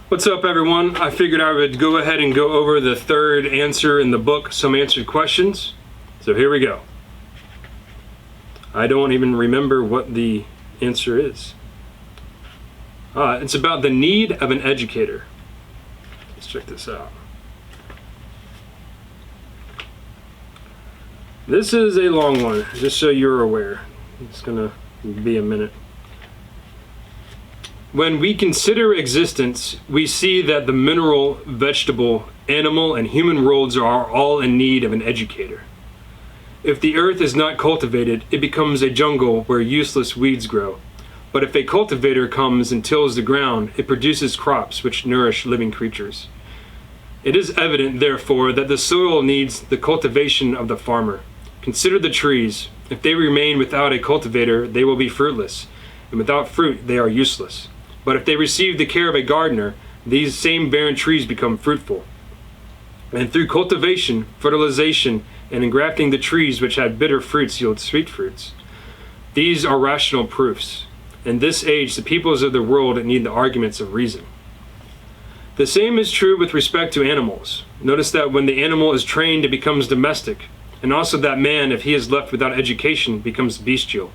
What's up, everyone? I figured I would go ahead and go over the third answer in the book, Some Answered Questions. So here we go. I don't even remember what the answer is. It's about the need of an educator. Let's check this out. This is a long one, just so you're aware. It's gonna be a minute. When we consider existence, we see that the mineral, vegetable, animal, and human worlds are all in need of an educator. If the earth is not cultivated, it becomes a jungle where useless weeds grow. But if a cultivator comes and tills the ground, it produces crops which nourish living creatures. It is evident, therefore, that the soil needs the cultivation of the farmer. Consider the trees. If they remain without a cultivator, they will be fruitless, and without fruit they are useless. But if they receive the care of a gardener, these same barren trees become fruitful. And through cultivation, fertilization, and engrafting the trees which had bitter fruits yield sweet fruits. These are rational proofs. In this age, the peoples of the world need the arguments of reason. The same is true with respect to animals. Notice that when the animal is trained, it becomes domestic, and also that man, if he is left without education, becomes bestial.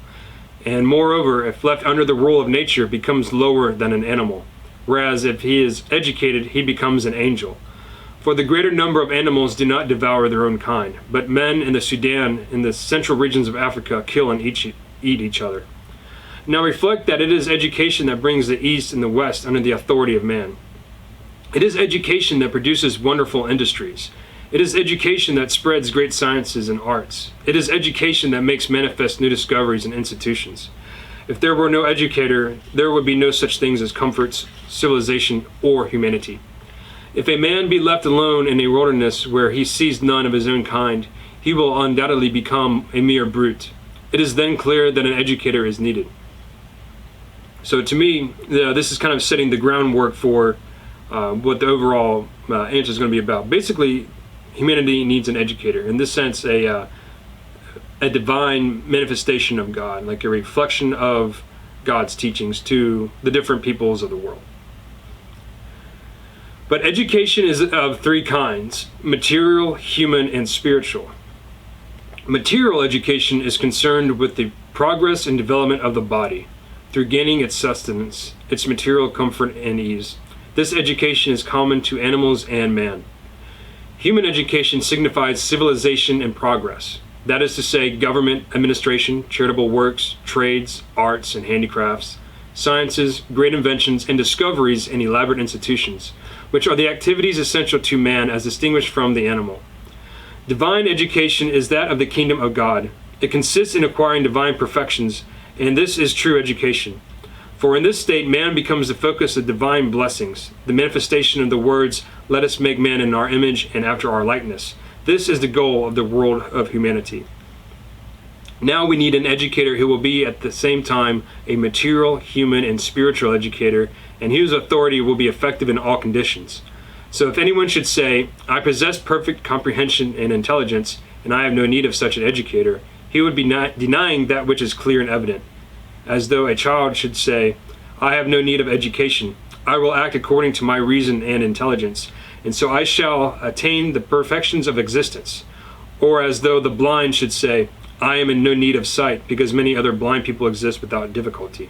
And moreover, if left under the rule of nature, becomes lower than an animal. Whereas if he is educated, he becomes an angel. For the greater number of animals do not devour their own kind, but men in the Sudan, in the central regions of Africa, kill and eat each other. Now reflect that it is education that brings the East and the West under the authority of man. It is education that produces wonderful industries. It is education that spreads great sciences and arts. It is education that makes manifest new discoveries and institutions. If there were no educator, there would be no such things as comforts, civilization, or humanity. If a man be left alone in a wilderness where he sees none of his own kind, he will undoubtedly become a mere brute. It is then clear that an educator is needed. So to me, this is kind of setting the groundwork for what the overall answer is going to be about. Basically, humanity needs an educator. In this sense, a divine manifestation of God, like a reflection of God's teachings to the different peoples of the world. But education is of three kinds: material, human, and spiritual. Material education is concerned with the progress and development of the body through gaining its sustenance, its material comfort and ease. This education is common to animals and man. Human education signifies civilization and progress. That is to say, government, administration, charitable works, trades, arts and handicrafts, sciences, great inventions, and discoveries and elaborate institutions, which are the activities essential to man as distinguished from the animal. Divine education is that of the kingdom of God. It consists in acquiring divine perfections, and this is true education. For in this state, man becomes the focus of divine blessings, the manifestation of the words, "Let us make man in our image and after our likeness." This is the goal of the world of humanity. Now we need an educator who will be at the same time a material, human, and spiritual educator, and whose authority will be effective in all conditions. So if anyone should say, "I possess perfect comprehension and intelligence, and I have no need of such an educator," he would be denying that which is clear and evident. As though a child should say, "I have no need of education. I will act according to my reason and intelligence, and so I shall attain the perfections of existence." Or as though the blind should say, "I am in no need of sight, because many other blind people exist without difficulty."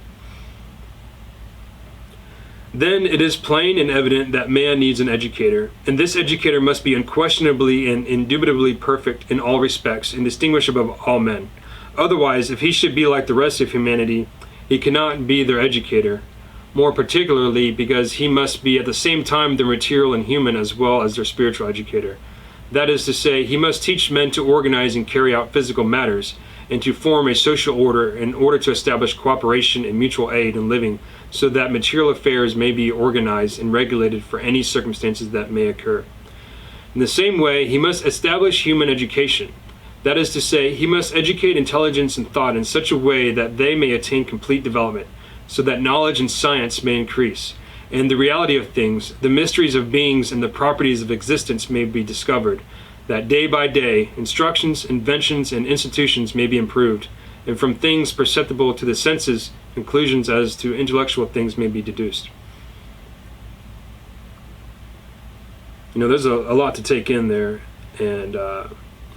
Then it is plain and evident that man needs an educator, and this educator must be unquestionably and indubitably perfect in all respects and distinguished above all men. Otherwise, if he should be like the rest of humanity, he cannot be their educator, more particularly because he must be at the same time their material and human as well as their spiritual educator. That is to say, he must teach men to organize and carry out physical matters, and to form a social order in order to establish cooperation and mutual aid in living, so that material affairs may be organized and regulated for any circumstances that may occur. In the same way, he must establish human education. That is to say, he must educate intelligence and thought in such a way that they may attain complete development, so that knowledge and science may increase, and the reality of things, the mysteries of beings, and the properties of existence may be discovered, that day by day instructions, inventions, and institutions may be improved, and from things perceptible to the senses, conclusions as to intellectual things may be deduced. There's a lot to take in there, and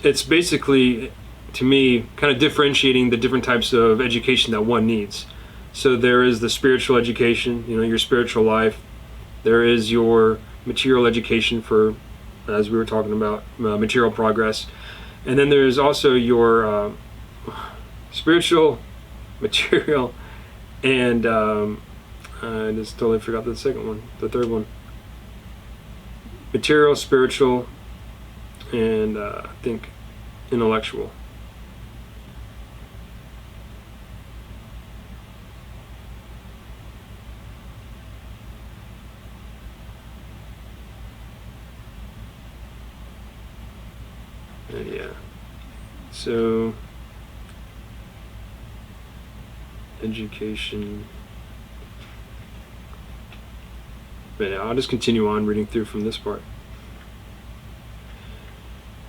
it's basically, to me, kind of differentiating the different types of education that one needs. So there is the spiritual education, your spiritual life. There is your material education for, as we were talking about, material progress. And then there's also your spiritual, material, and I just totally forgot the third one. Material, spiritual, and I think intellectual. Yeah. So, education. But I'll just continue on reading through from this part.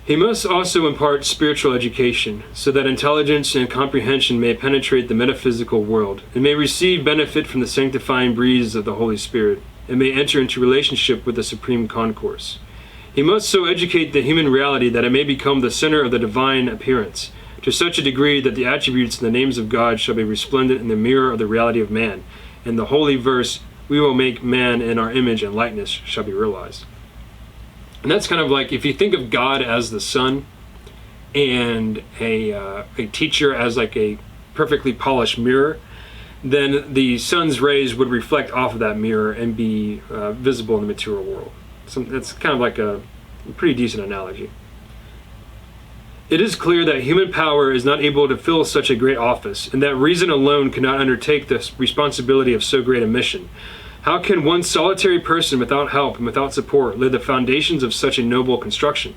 He must also impart spiritual education, so that intelligence and comprehension may penetrate the metaphysical world, and may receive benefit from the sanctifying breeze of the Holy Spirit, and may enter into relationship with the Supreme Concourse. He must so educate the human reality that it may become the center of the divine appearance, to such a degree that the attributes and the names of God shall be resplendent in the mirror of the reality of man, and the holy verse, "We will make man in our image and likeness," shall be realized. And that's kind of like, if you think of God as the sun, and a teacher as like a perfectly polished mirror, then the sun's rays would reflect off of that mirror and be visible in the material world. So that's kind of like a pretty decent analogy. It is clear that human power is not able to fill such a great office, and that reason alone cannot undertake the responsibility of so great a mission. How can one solitary person without help and without support lay the foundations of such a noble construction?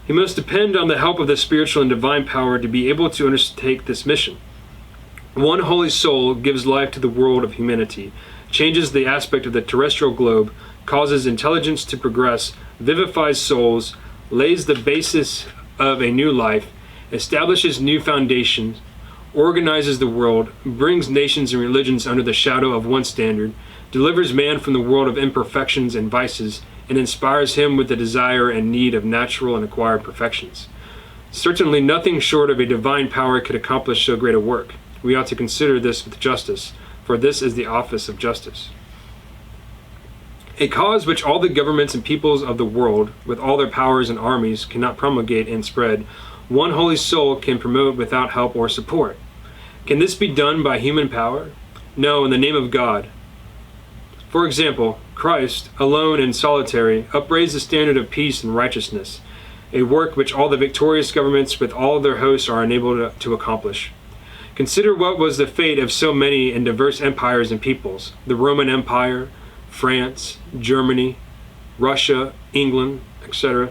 He must depend on the help of the spiritual and divine power to be able to undertake this mission. One holy soul gives life to the world of humanity, changes the aspect of the terrestrial globe, causes intelligence to progress, vivifies souls, lays the basis of a new life, establishes new foundations, organizes the world, brings nations and religions under the shadow of one standard, delivers man from the world of imperfections and vices, and inspires him with the desire and need of natural and acquired perfections. Certainly nothing short of a divine power could accomplish so great a work. We ought to consider this with justice, for this is the office of justice. A cause which all the governments and peoples of the world, with all their powers and armies, cannot promulgate and spread, one holy soul can promote without help or support. Can this be done by human power? No, in the name of God. For example, Christ, alone and solitary, upraised the standard of peace and righteousness, a work which all the victorious governments with all their hosts are enabled to accomplish. Consider what was the fate of so many and diverse empires and peoples: the Roman Empire, France, Germany, Russia, England, etc.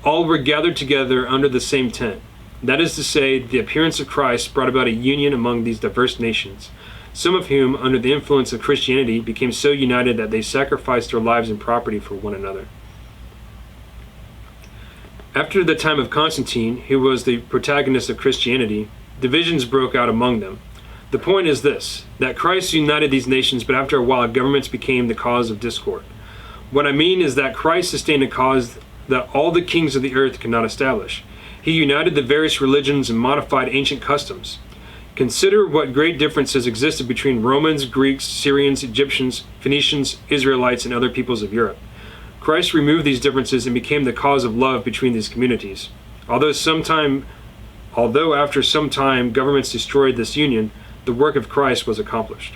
All were gathered together under the same tent. That is to say, the appearance of Christ brought about a union among these diverse nations, some of whom, under the influence of Christianity, became so united that they sacrificed their lives and property for one another. After the time of Constantine, who was the protagonist of Christianity, divisions broke out among them. The point is this, that Christ united these nations, but after a while governments became the cause of discord. What I mean is that Christ sustained a cause that all the kings of the earth could not establish. He united the various religions and modified ancient customs. Consider what great differences existed between Romans, Greeks, Syrians, Egyptians, Phoenicians, Israelites, and other peoples of Europe. Christ removed these differences and became the cause of love between these communities. Although after some time governments destroyed this union, the work of Christ was accomplished.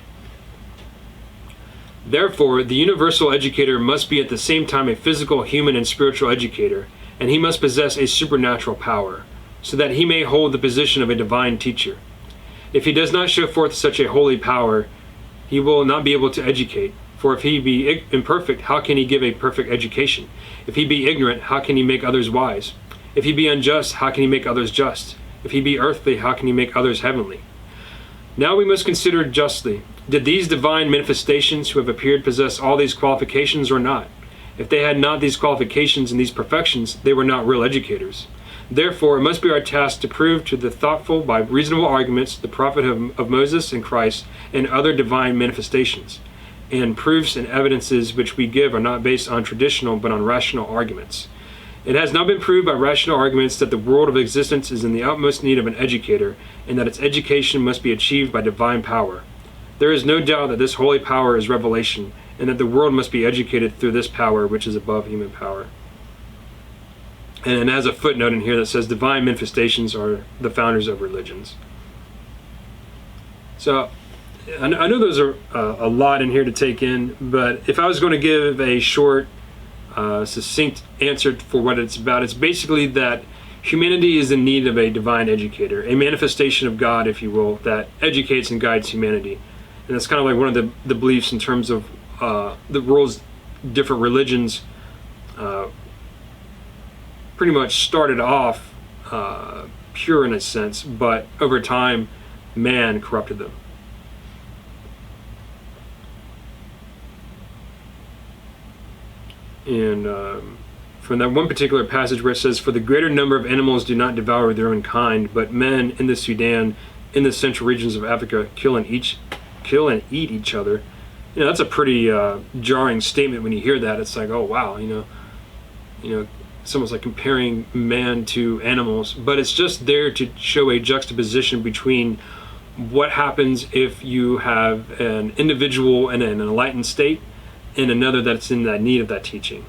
Therefore, the universal educator must be at the same time a physical, human, and spiritual educator, and he must possess a supernatural power, so that he may hold the position of a divine teacher. If he does not show forth such a holy power, he will not be able to educate. For if he be imperfect, how can he give a perfect education? If he be ignorant, how can he make others wise? If he be unjust, how can he make others just? If he be earthly, how can he make others heavenly? Now we must consider justly, did these divine manifestations who have appeared possess all these qualifications or not? If they had not these qualifications and these perfections, they were not real educators. Therefore, it must be our task to prove to the thoughtful by reasonable arguments the prophet of Moses and Christ and other divine manifestations. and proofs and evidences which we give are not based on traditional but on rational arguments. It has not been proved by rational arguments that the world of existence is in the utmost need of an educator, and that its education must be achieved by divine power. There is no doubt that this holy power is revelation, and that the world must be educated through this power which is above human power. And it has a footnote in here that says divine manifestations are the founders of religions. So I know those are a lot in here to take in, but if I was going to give a short, succinct answer for what it's about, it's basically that humanity is in need of a divine educator, a manifestation of God, if you will, that educates and guides humanity. And that's kind of like one of the beliefs in terms of the world's different religions. Pretty much started off pure in a sense, but over time man corrupted them. And from that one particular passage where it says, "For the greater number of animals do not devour their own kind, but men in the Sudan, in the central regions of Africa, kill and eat each other." You know, that's a pretty jarring statement when you hear that. It's like, oh wow, you know, it's almost like comparing man to animals, but it's just there to show a juxtaposition between what happens if you have an individual in an enlightened state and another that's in that need of that teaching.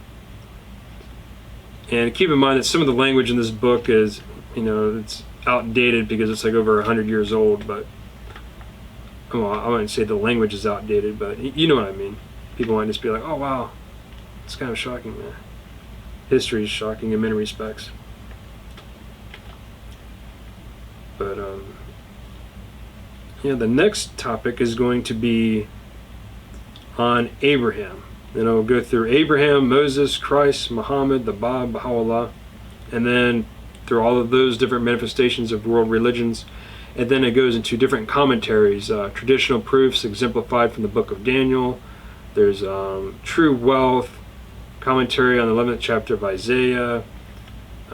And keep in mind that some of the language in this book is, you know, it's outdated because it's like over 100 years old, but well, I wouldn't say the language is outdated, but you know what I mean. People might just be like, oh wow, it's kind of shocking, man. History is shocking in many respects. But yeah, the next topic is going to be on Abraham. Then I'll go through Abraham, Moses, Christ, Muhammad, the Baha, Baha'u'llah, and then through all of those different manifestations of world religions. And then it goes into different commentaries, traditional proofs exemplified from the book of Daniel. There's true wealth, commentary on the 11th chapter of Isaiah,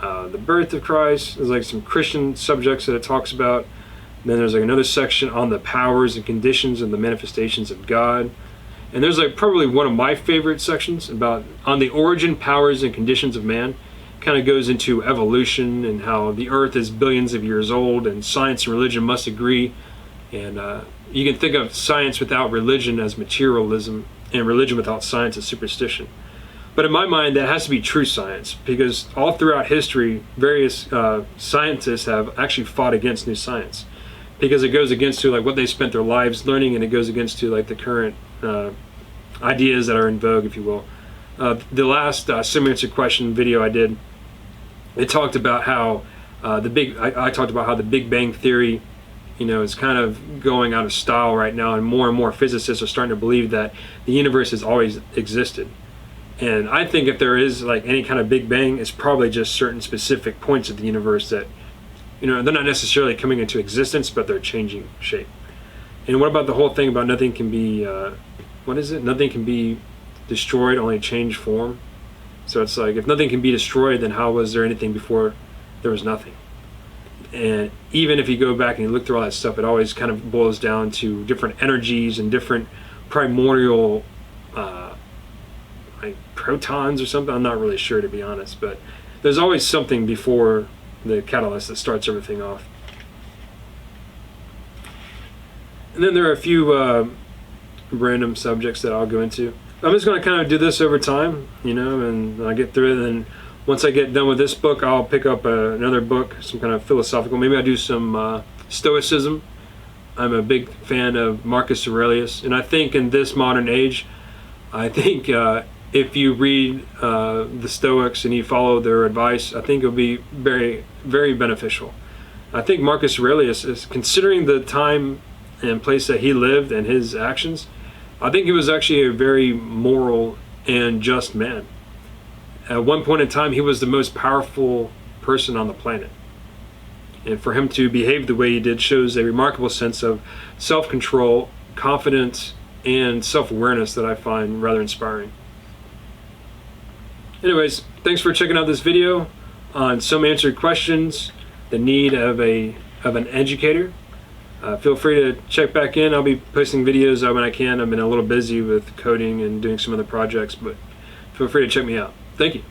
the birth of Christ. There's like some Christian subjects that it talks about. And then there's like another section on the powers and conditions and the manifestations of God. And there's like probably one of my favorite sections about on the origin, powers, and conditions of man. Kind of goes into evolution and how the earth is billions of years old, and science and religion must agree. And you can think of science without religion as materialism, and religion without science as superstition. But in my mind, that has to be true science, because all throughout history, various scientists have actually fought against new science, because it goes against to like what they spent their lives learning, and it goes against to like the current ideas that are in vogue, if you will. The last Sim Answer Question video I did, it talked about how I talked about how the Big Bang Theory, you know, is kind of going out of style right now, and more physicists are starting to believe that the universe has always existed. And I think if there is like any kind of Big Bang, it's probably just certain specific points of the universe that, you know, they're not necessarily coming into existence, but they're changing shape. And what about the whole thing about nothing can be, what is it? Nothing can be destroyed, only change form. So it's like, if nothing can be destroyed, then how was there anything before there was nothing? And even if you go back and you look through all that stuff, it always kind of boils down to different energies and different primordial like protons or something. I'm not really sure, to be honest, but there's always something before the catalyst that starts everything off. And then there are a few random subjects that I'll go into. I'm just going to kind of do this over time, you know, and I'll get through it. And once I get done with this book, I'll pick up another book, some kind of philosophical. Maybe I'll do some Stoicism. I'm a big fan of Marcus Aurelius. And I think in this modern age, I think if you read the Stoics and you follow their advice, I think it'll be very, very beneficial. I think Marcus Aurelius is, considering the time and place that he lived and his actions, I think he was actually a very moral and just man. At one point in time, he was the most powerful person on the planet. And for him to behave the way he did shows a remarkable sense of self-control, confidence, and self-awareness that I find rather inspiring. Anyways, thanks for checking out this video on Some Answered Questions, the need of an educator. Feel free to check back in. I'll be posting videos when I can. I've been a little busy with coding and doing some other projects, but feel free to check me out. Thank you.